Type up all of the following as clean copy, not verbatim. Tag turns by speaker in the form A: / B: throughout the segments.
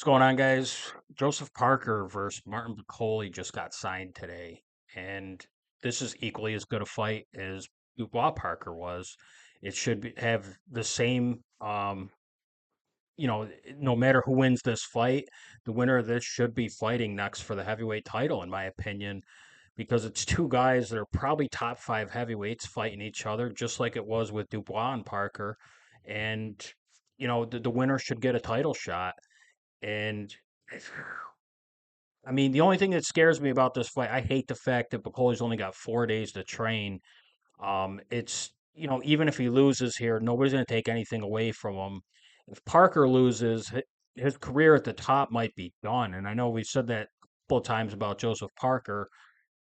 A: What's going on, guys? Joseph Parker versus Martin Bakole just got signed today, and this is equally as good a fight as Dubois Parker was. It should have the same, no matter who wins this fight, the winner of this should be fighting next for the heavyweight title, in my opinion, because it's two guys that are probably top five heavyweights fighting each other, just like it was with Dubois and Parker. And, the winner should get a title shot. And I mean, the only thing that scares me about this fight, I hate the fact that Bakole's only got 4 days to train. Even if he loses here, nobody's going to take anything away from him. If Parker loses, his career at the top might be done. And I know we've said that a couple of times about Joseph Parker,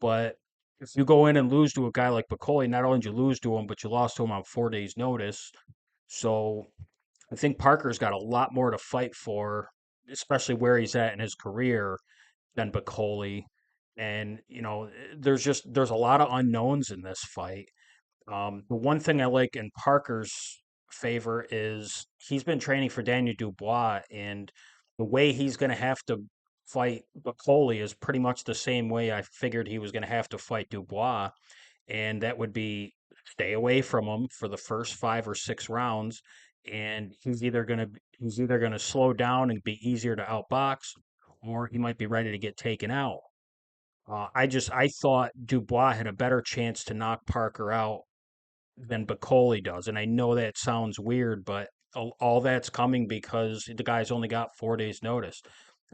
A: but if you go in and lose to a guy like Bakole, not only did you lose to him, but you lost to him on 4 days' notice. So I think Parker's got a lot more to fight for, especially where he's at in his career than Bakole. And, there's a lot of unknowns in this fight. The one thing I like in Parker's favor is he's been training for Daniel Dubois, and the way he's going to have to fight Bakole is pretty much the same way I figured he was going to have to fight Dubois, and that would be stay away from him for the first 5 or 6 rounds, and he's either going to slow down and be easier to outbox, or he might be ready to get taken out. I thought Dubois had a better chance to knock Parker out than Bakole does, and I know that sounds weird, but all that's coming because the guy's only got 4 days notice.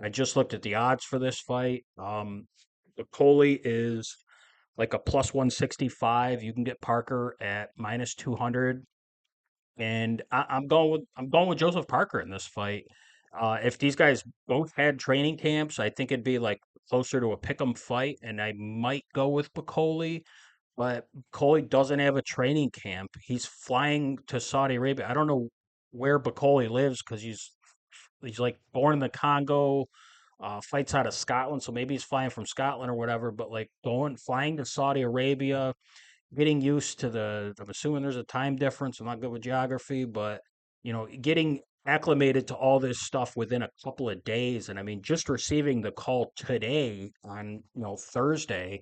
A: I just looked at the odds for this fight. Bakole is like a plus 165. You can get Parker at minus 200, and I'm going with Joseph Parker in this fight. If these guys both had training camps, I think it'd be like closer to a pick'em fight, and I might go with Bakole. But Bakole doesn't have a training camp. He's flying to Saudi Arabia. I don't know where Bakole lives because he's like born in the Congo, fights out of Scotland, so maybe he's flying from Scotland or whatever. But like flying to Saudi Arabia, getting used to I'm assuming there's a time difference. I'm not good with geography, but getting acclimated to all this stuff within a couple of days. And I mean, just receiving the call today on, Thursday,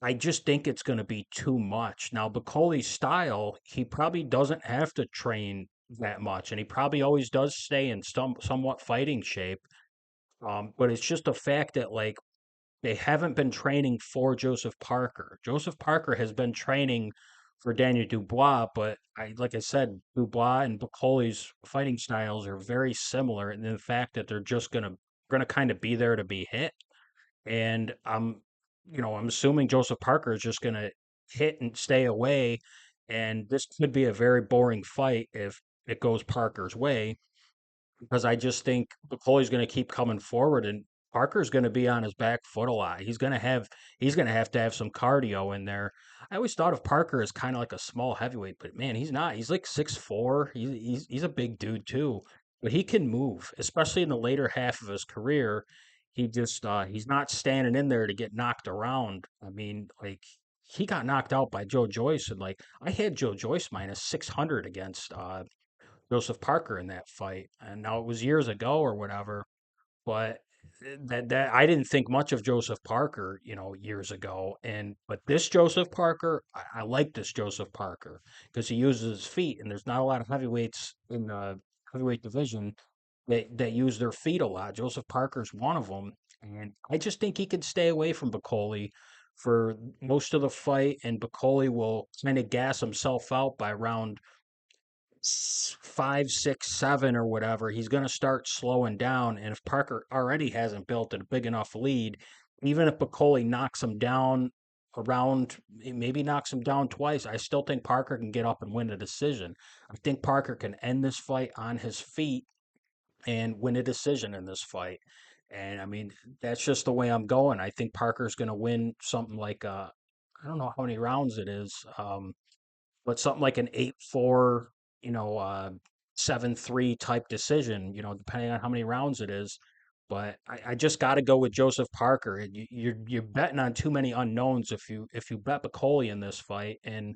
A: I just think it's going to be too much. Now, Bakole's style, he probably doesn't have to train that much, and he probably always does stay in somewhat fighting shape. But it's just a fact that like they haven't been training for Joseph Parker. Joseph Parker has been training for Daniel Dubois, but like I said, Dubois and Bakole's fighting styles are very similar in the fact that they're just gonna kind of be there to be hit. And I'm assuming Joseph Parker is just gonna hit and stay away. And this could be a very boring fight if it goes Parker's way because I just think Bakole's going to keep coming forward and Parker's going to be on his back foot a lot. He's going to have some cardio in there. I always thought of Parker as kind of like a small heavyweight, but man, he's not. He's like 6'4". He's a big dude too, but he can move, especially in the later half of his career. He's not standing in there to get knocked around. I mean, like he got knocked out by Joe Joyce, and like I had Joe Joyce minus 600 against Joseph Parker in that fight. And now it was years ago or whatever, but that I didn't think much of Joseph Parker, years ago. And but this Joseph Parker, I like this Joseph Parker because he uses his feet, and there's not a lot of heavyweights in the heavyweight division that use their feet a lot. Joseph Parker's one of them, and I just think he can stay away from Bakole for most of the fight, and Bakole will kind of gas himself out by round 5, 6, 7, or whatever, he's going to start slowing down. And if Parker already hasn't built a big enough lead, even if Bakole knocks him down around, maybe knocks him down twice, I still think Parker can get up and win a decision. I think Parker can end this fight on his feet and win a decision in this fight. And I mean, that's just the way I'm going. I think Parker's going to win something like, I don't know how many rounds it is. But something like an 8-4, you know, uh, 7-3 type decision, depending on how many rounds it is. But I just got to go with Joseph Parker. You're betting on too many unknowns if you bet Bakole in this fight, and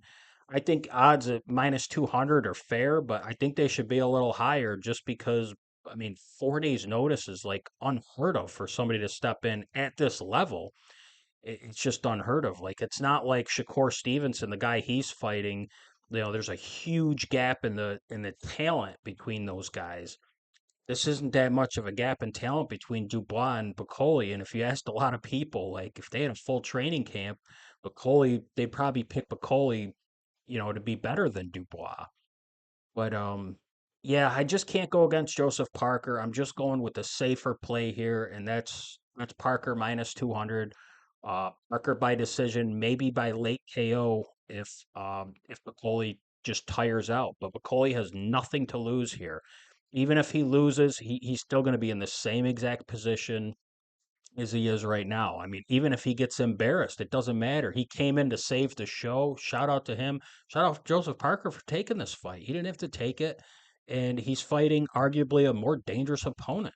A: I think odds at minus 200 are fair, but I think they should be a little higher just because I mean, 4 days notice is like unheard of for somebody to step in at this level. It's just unheard of. Like it's not like Shakur Stevenson, the guy he's fighting. There's a huge gap in the talent between those guys. This isn't that much of a gap in talent between Dubois and Bakole. And if you asked a lot of people, like if they had a full training camp, Bakole, they'd probably pick Bakole, to be better than Dubois. But yeah, I just can't go against Joseph Parker. I'm just going with the safer play here, and that's Parker minus 200. Parker by decision, maybe by late KO if Bakole just tires out. But Bakole has nothing to lose here. Even if he loses, he's still going to be in the same exact position as he is right now. I mean, even if he gets embarrassed, it doesn't matter. He came in to save the show. Shout out to him. Shout out to Joseph Parker for taking this fight. He didn't have to take it, and he's fighting arguably a more dangerous opponent.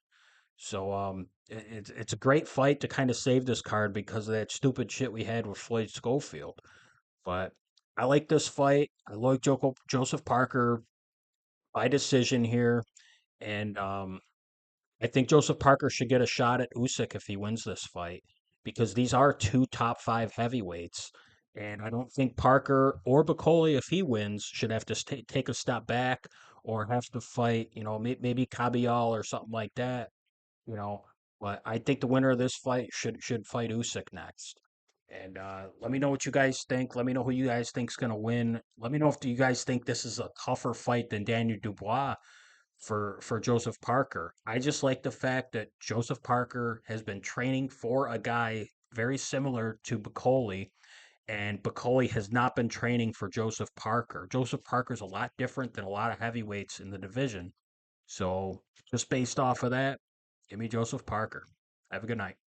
A: So it's a great fight to kind of save this card because of that stupid shit we had with Floyd Schofield. But I like this fight. I like Joseph Parker by decision here, and I think Joseph Parker should get a shot at Usyk if he wins this fight because these are two top five heavyweights. And I don't think Parker or Bakole, if he wins, should have to take a step back or have to fight, maybe Cabial or something like that, you know. But I think the winner of this fight should fight Usyk next. And let me know what you guys think. Let me know who you guys think's gonna win. Let me know if you guys think this is a tougher fight than Daniel Dubois for Joseph Parker. I just like the fact that Joseph Parker has been training for a guy very similar to Bakole, and Bakole has not been training for Joseph Parker. Joseph Parker's a lot different than a lot of heavyweights in the division. So just based off of that, give me Joseph Parker. Have a good night.